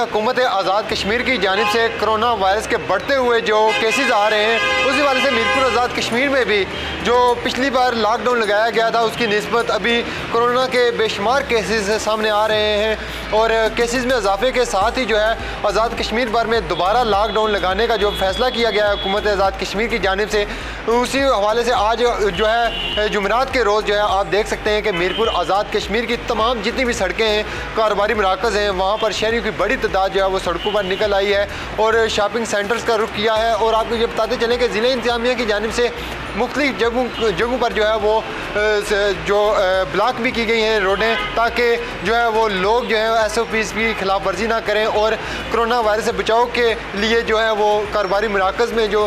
हुकूमत आज़ाद कश्मीर की जानिब से कोरोना वायरस के बढ़ते हुए जो केसेस आ रहे हैं, उसी वाले से मीरपुर आज़ाद कश्मीर में भी जो पिछली बार लॉकडाउन लगाया गया था उसकी निस्बत अभी कोरोना के बेशुमार केसेस सामने आ रहे हैं। और केसेस में इजाफे के साथ ही जो है आज़ाद कश्मीर भर में दोबारा लॉकडाउन लगाने का जो फैसला किया गया है हुकूमत आज़ाद कश्मीर की जानिब से, उसी हवाले से आज जो है जुमेरात के रोज़ जो है आप देख सकते हैं कि मीरपुर आज़ाद कश्मीर की तमाम जितनी भी सड़कें हैं, कारोबारी मराकज़ हैं, वहाँ पर शहरियों की बड़ी तादाद जो है वो सड़कों पर निकल आई है और शॉपिंग सेंटर्स का रुख किया है। और आपको ये बताते चलें कि ज़िले इंतज़ामिया की जानिब से मुख्तलिफ जगहों पर जो है वो ब्लॉक भी की गई हैं रोडें, ताकि जो है वो लोग जो है SOPs की खिलाफ वर्जी ना करें। और कोरोना वायरस से बचाव के लिए जो है वो कारोबारी मराकज़ में जो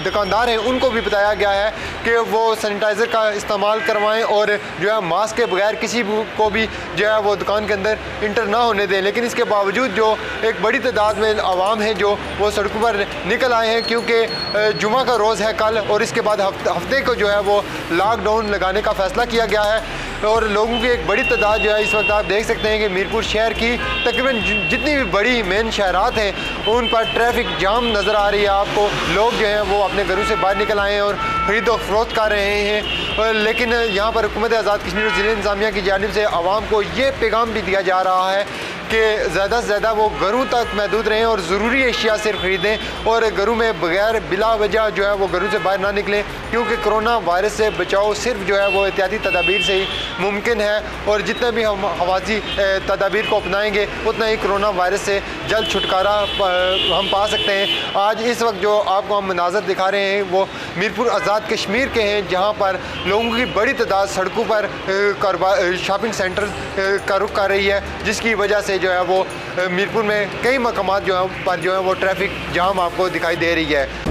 दुकानदार हैं उनको भी बताया गया है कि वो सैनिटाइज़र का इस्तेमाल करवाएं और जो है मास्क के बगैर किसी को भी जो है वो दुकान के अंदर इंटर ना होने दें। लेकिन इसके बावजूद जो एक बड़ी तादाद में आवाम है जो वो सड़कों पर निकल आए हैं, क्योंकि जुमा का रोज़ है कल और इसके बाद हफ्ते को जो है वो लॉकडाउन लगाने का फ़ैसला किया गया है। और लोगों की एक बड़ी तादाद जो है इस वक्त आप देख सकते हैं कि मीरपुर शहर की तकरीबन जितनी भी बड़ी मेन शहरात हैं उन पर ट्रैफिक जाम नज़र आ रही है आपको। लोग जो हैं वो अपने घरों से बाहर निकल आए हैं और खरीदो फरोख्त कर रहे हैं। लेकिन यहाँ पर हुकूमत आज़ाद कश्मीर और ज़िले इंतज़ामिया की जानिब से आवाम को ये पैगाम भी दिया जा रहा है कि ज़्यादा से ज़्यादा वो घरों तक महदूद रहें और ज़रूरी अशिया सिर्फ ख़रीदें और घरों में बगैर बिला वजह जो है वो घरों से बाहर ना निकलें, क्योंकि कोरोना वायरस से बचाव सिर्फ जो है वो एहतियाती तदाबीर से ही मुमकिन है। और जितने भी हम हवासी तदाबीर को अपनाएंगे उतना ही कोरोना वायरस से जल्द छुटकारा हम पा सकते हैं। आज इस वक्त जो आपको हम मनाज़र दिखा रहे हैं वो मीरपुर आज़ाद कश्मीर के हैं, जहाँ पर लोगों की बड़ी तादाद सड़कों पर शॉपिंग सेंटर का रुख कर रही है, जिसकी वजह से जो है वो मीरपुर में कई मकामात जो है पर जो है वो ट्रैफिक जाम आपको दिखाई दे रही है।